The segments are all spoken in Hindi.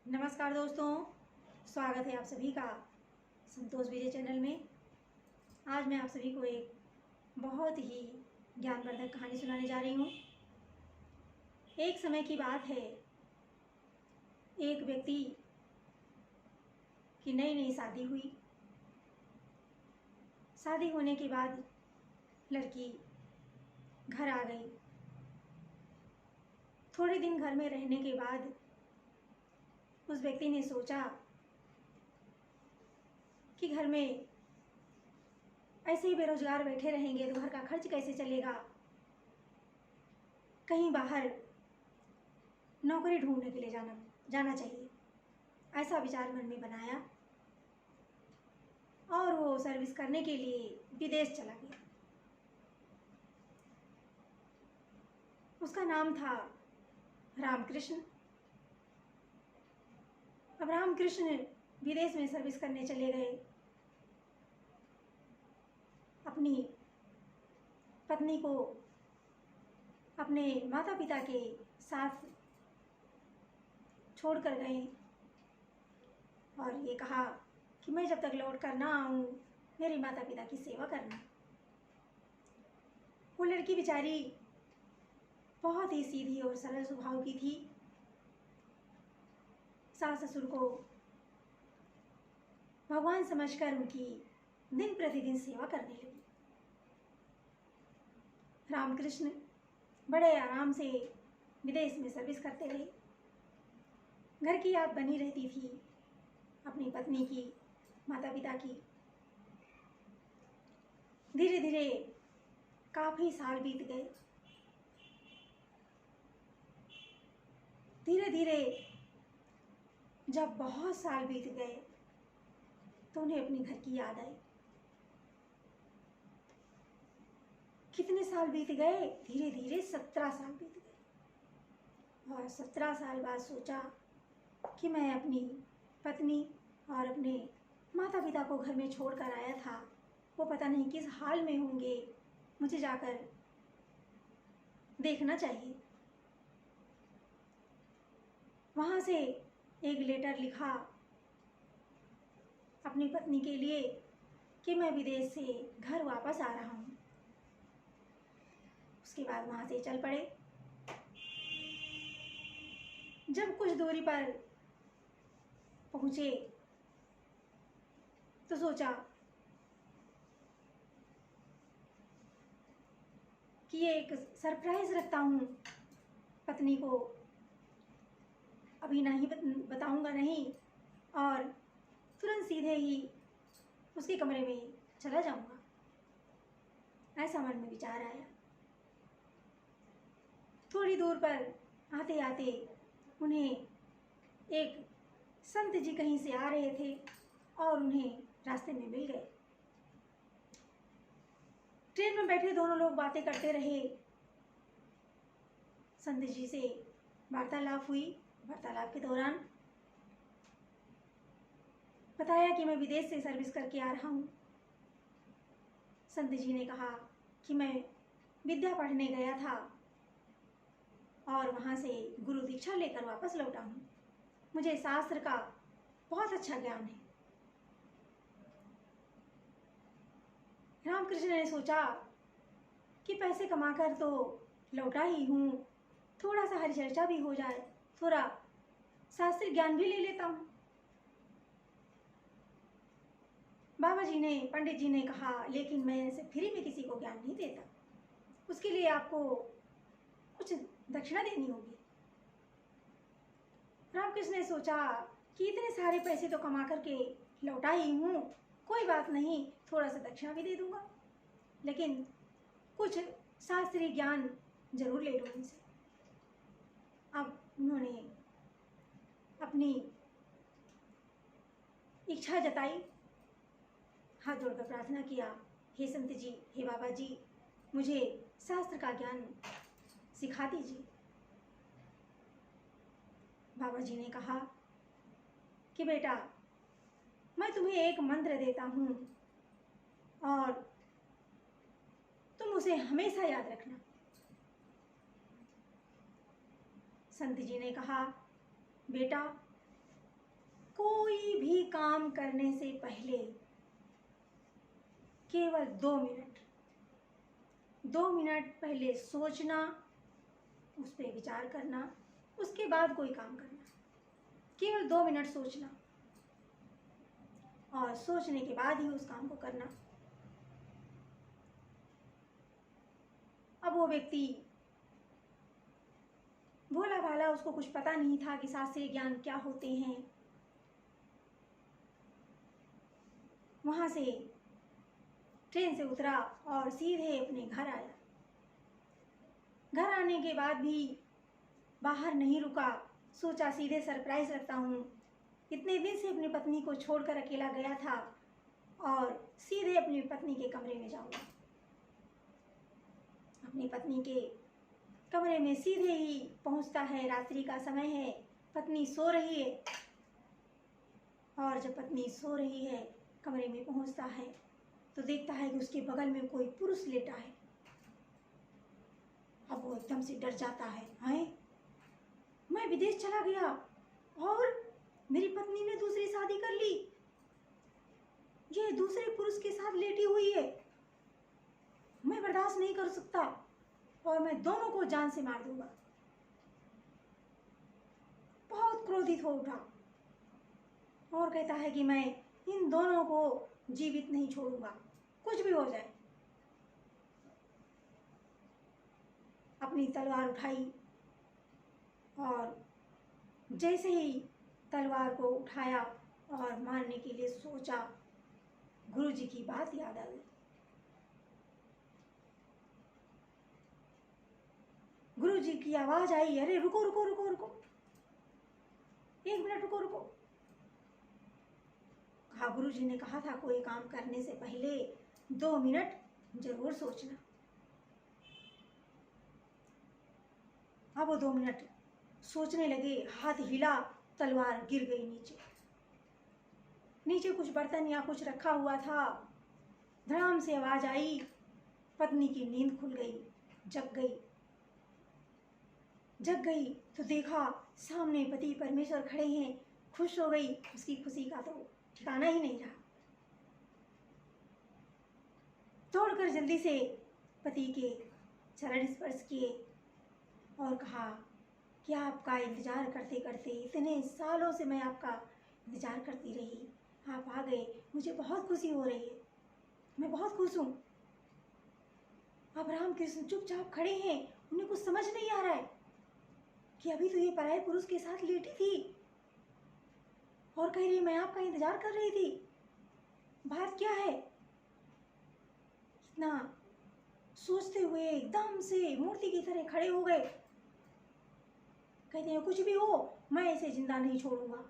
नमस्कार दोस्तों, स्वागत है आप सभी का संतोष विजय चैनल में। आज मैं आप सभी को एक बहुत ही ज्ञानवर्धक कहानी सुनाने जा रही हूँ। एक समय की बात है, एक व्यक्ति की नई नई शादी हुई। शादी होने के बाद लड़की घर आ गई। थोड़े दिन घर में रहने के बाद उस व्यक्ति ने सोचा कि घर में ऐसे ही बेरोजगार बैठे रहेंगे तो घर का खर्च कैसे चलेगा। कहीं बाहर नौकरी ढूंढने के लिए जाना चाहिए, ऐसा विचार मन में बनाया और वो सर्विस करने के लिए विदेश चला गया। उसका नाम था रामकृष्ण। अब रामकृष्ण विदेश में सर्विस करने चले गए। अपनी पत्नी को अपने माता पिता के साथ छोड़ कर गए और ये कहा कि मैं जब तक लौट कर ना आऊँ मेरे माता पिता की सेवा करना। वो लड़की बेचारी बहुत ही सीधी और सरल स्वभाव की थी। सास ससुर को भगवान समझकर उनकी दिन प्रतिदिन सेवा करने लगी। रामकृष्ण बड़े आराम से विदेश में सर्विस करते रहे। घर की याद बनी रहती थी, अपनी पत्नी की, माता पिता की। धीरे धीरे काफ़ी साल बीत गए। धीरे धीरे जब बहुत साल बीत गए तो उन्हें अपने घर की याद आई। कितने साल बीत गए? धीरे धीरे 17 साल बीत गए। और 17 साल बाद सोचा कि मैं अपनी पत्नी और अपने माता पिता को घर में छोड़कर आया था, वो पता नहीं किस हाल में होंगे, मुझे जाकर देखना चाहिए। वहाँ से एक लेटर लिखा अपनी पत्नी के लिए कि मैं विदेश से घर वापस आ रहा हूँ। उसके बाद वहाँ से चल पड़े। जब कुछ दूरी पर पहुँचे तो सोचा कि ये एक सरप्राइज रखता हूँ पत्नी को, अभी नहीं बताऊँगा नहीं, और तुरंत सीधे ही उसके कमरे में चला जाऊँगा। ऐसा मन में विचार आया। थोड़ी दूर पर आते आते उन्हें एक संत जी कहीं से आ रहे थे और उन्हें रास्ते में मिल गए। ट्रेन में बैठे दोनों लोग बातें करते रहे। संत जी से वार्तालाप हुई। वार्तालाप के दौरान बताया कि मैं विदेश से सर्विस करके आ रहा हूँ। संत जी ने कहा कि मैं विद्या पढ़ने गया था और वहाँ से गुरु दीक्षा लेकर वापस लौटा हूँ। मुझे शास्त्र का बहुत अच्छा ज्ञान है। रामकृष्ण ने सोचा कि पैसे कमाकर तो लौटा ही हूँ, थोड़ा सा हरिचर्चा भी हो जाए, थोड़ा शास्त्रीय ज्ञान भी ले लेता हूँ। बाबा जी ने, पंडित जी ने कहा, लेकिन मैं ऐसे फ्री में किसी को ज्ञान नहीं देता, उसके लिए आपको कुछ दक्षिणा देनी होगी। रामकृष्ण ने सोचा कि इतने सारे पैसे तो कमा करके लौटा ही हूँ, कोई बात नहीं, थोड़ा सा दक्षिणा भी दे दूंगा, लेकिन कुछ शास्त्रीय ज्ञान जरूर ले लूँ इनसे। अब उन्होंने अपनी इच्छा जताई, हाथ जोड़कर प्रार्थना किया, हे संत जी, हे बाबा जी, मुझे शास्त्र का ज्ञान सिखा दीजिए। बाबा जी ने कहा कि बेटा, मैं तुम्हें एक मंत्र देता हूँ और तुम उसे हमेशा याद रखना। संत जी ने कहा, बेटा, कोई भी काम करने से पहले केवल 2 मिनट पहले सोचना, उस पर विचार करना, उसके बाद कोई काम करना। केवल 2 मिनट सोचना और सोचने के बाद ही उस काम को करना। अब वो व्यक्ति भोला भाला, उसको कुछ पता नहीं था कि शास्त्रीय ज्ञान क्या होते हैं। वहां से ट्रेन से उतरा और सीधे अपने घर आया। घर आने के बाद भी बाहर नहीं रुका, सोचा सीधे सरप्राइज रखता हूँ। इतने दिन से अपनी पत्नी को छोड़कर अकेला गया था और सीधे अपनी पत्नी के कमरे में जाऊंगा। अपनी पत्नी के कमरे में सीधे ही पहुंचता है। रात्रि का समय है, पत्नी सो रही है और जब पत्नी सो रही है कमरे में पहुंचता है तो देखता है कि उसके बगल में कोई पुरुष लेटा है। अब वो एकदम से डर जाता है। मैं विदेश चला गया और मेरी पत्नी ने दूसरी शादी कर ली, ये दूसरे पुरुष के साथ लेटी हुई है, मैं बर्दाश्त नहीं कर सकता और मैं दोनों को जान से मार दूंगा। बहुत क्रोधित हो उठा और कहता है कि मैं इन दोनों को जीवित नहीं छोड़ूंगा, कुछ भी हो जाए। अपनी तलवार उठाई और जैसे ही तलवार को उठाया और मारने के लिए सोचा, गुरुजी की बात याद आ गई। गुरुजी की आवाज आई, अरे रुको रुको रुको रुको, 1 मिनट रुको रुको। कहा, गुरुजी ने कहा था कोई काम करने से पहले 2 मिनट जरूर सोचना। अब वो 2 मिनट सोचने लगे, हाथ हिला, तलवार गिर गई नीचे। नीचे कुछ बर्तन या कुछ रखा हुआ था। धड़ाम से आवाज आई, पत्नी की नींद खुल गई, जग गई तो देखा सामने पति परमेश्वर खड़े हैं। खुश हो गई, उसकी खुशी का तो ठिकाना ही नहीं रहा। दौड़कर जल्दी से पति के चरण स्पर्श किए और कहा कि आपका इंतजार करते करते इतने सालों से मैं आपका इंतजार करती रही, आप आ गए, मुझे बहुत खुशी हो रही है, मैं बहुत खुश हूँ। अब रामकृष्ण चुपचाप खड़े हैं, उन्हें कुछ समझ नहीं आ रहा है कि अभी तो ये पराये पुरुष के साथ लेटी थी और कह रही मैं आपका इंतजार कर रही थी, बात क्या है। इतना सोचते हुए एकदम से मूर्ति की तरह खड़े हो गए। कहते हैं कुछ भी हो, मैं इसे जिंदा नहीं छोड़ूंगा।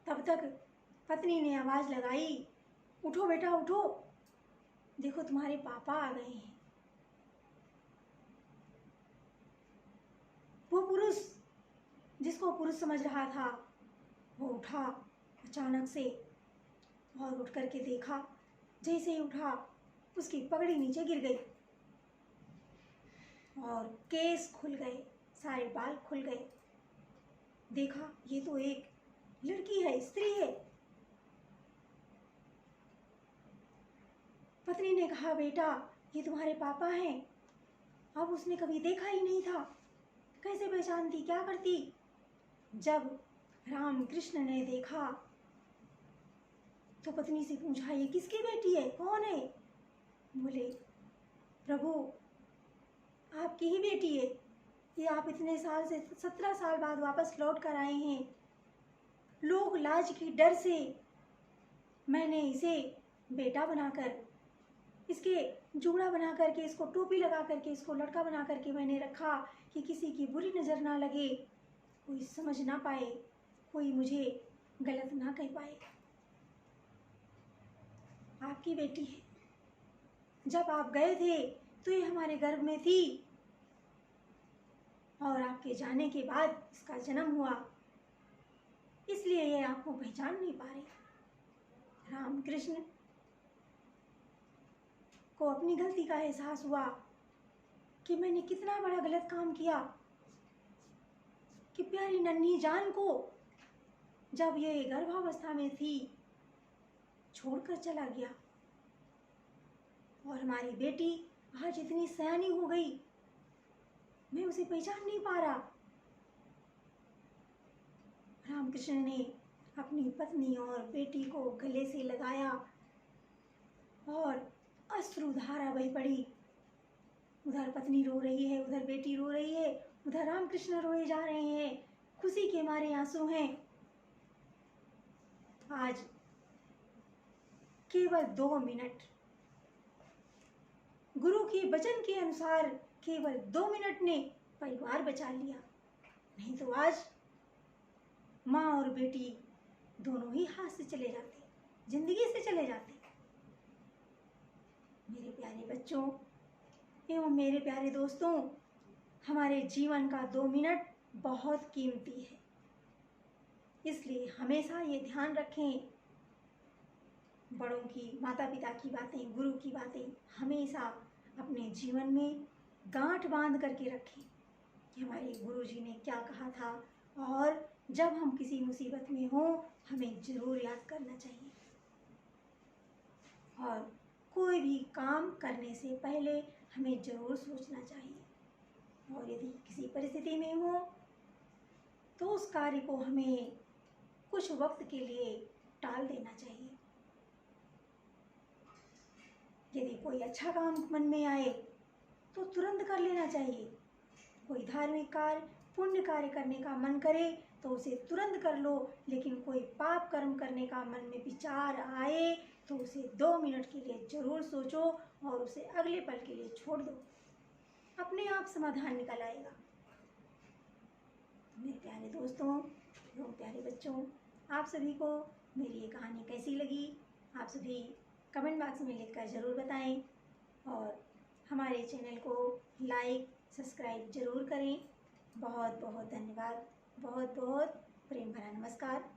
तब तक पत्नी ने आवाज लगाई, उठो बेटा उठो, देखो तुम्हारे पापा आ गए हैं। वो पुरुष जिसको पुरुष समझ रहा था वो उठा अचानक से और उठ करके देखा, जैसे ही उठा उसकी पगड़ी नीचे गिर गई और केस खुल गए, सारे बाल खुल गए। देखा ये तो एक लड़की है, स्त्री है। पत्नी ने कहा बेटा ये तुम्हारे पापा हैं। अब उसने कभी देखा ही नहीं था, कैसे पहचानती, क्या करती। जब रामकृष्ण ने देखा तो पत्नी से पूछा ये किसकी बेटी है, कौन है। बोले प्रभु आपकी ही बेटी है, ये आप इतने साल से 17 साल बाद वापस लौट कर आए हैं। लोग लाज की डर से मैंने इसे बेटा बनाकर, इसके जूड़ा बना करके, इसको टोपी लगा करके, इसको लड़का बना करके मैंने रखा कि किसी की बुरी नज़र ना लगे, कोई समझ ना पाए, कोई मुझे गलत ना कह पाए। आपकी बेटी है, जब आप गए थे तो ये हमारे गर्भ में थी और आपके जाने के बाद इसका जन्म हुआ, इसलिए ये आपको पहचान नहीं पा रही। रामकृष्ण को अपनी गलती का एहसास हुआ कि मैंने कितना बड़ा गलत काम किया कि प्यारी नन्ही जान को जब ये गर्भावस्था में थी छोड़कर चला गया। और हमारी बेटी आज इतनी सयानी हो गई, मैं उसे पहचान नहीं पा रहा। रामकृष्ण ने अपनी पत्नी और बेटी को गले से लगाया और अश्रुधारा बह पड़ी। उधर पत्नी रो रही है, उधर बेटी रो रही है, उधर रामकृष्ण रोए जा रहे हैं, खुशी के मारे आंसू हैं। आज केवल 2 मिनट, गुरु के वचन के अनुसार केवल 2 मिनट ने परिवार बचा लिया, नहीं तो आज माँ और बेटी दोनों ही हाथ से चले जाते, जिंदगी से चले जाते। मेरे प्यारे बच्चों एवं मेरे प्यारे दोस्तों, हमारे जीवन का 2 मिनट बहुत कीमती है, इसलिए हमेशा ये ध्यान रखें, बड़ों की, माता पिता की बातें, गुरु की बातें हमेशा अपने जीवन में गांठ बांध करके रखें कि हमारे गुरु जी ने क्या कहा था, और जब हम किसी मुसीबत में हों हमें ज़रूर याद करना चाहिए। और कोई भी काम करने से पहले हमें ज़रूर सोचना चाहिए, और यदि किसी परिस्थिति में हो तो उस कार्य को हमें कुछ वक्त के लिए टाल देना चाहिए। यदि कोई अच्छा काम मन में आए तो तुरंत कर लेना चाहिए। कोई धार्मिक कार्य, पुण्य कार्य करने का मन करे तो उसे तुरंत कर लो, लेकिन कोई पाप कर्म करने का मन में विचार आए तो उसे 2 मिनट के लिए ज़रूर सोचो और उसे अगले पल के लिए छोड़ दो, अपने आप समाधान निकल आएगा। मेरे प्यारे दोस्तों एवं प्यारे बच्चों, आप सभी को मेरी ये कहानी कैसी लगी, आप सभी कमेंट बॉक्स में लिखकर ज़रूर बताएं, और हमारे चैनल को लाइक सब्सक्राइब ज़रूर करें। बहुत बहुत धन्यवाद, बहुत बहुत प्रेम भरा नमस्कार।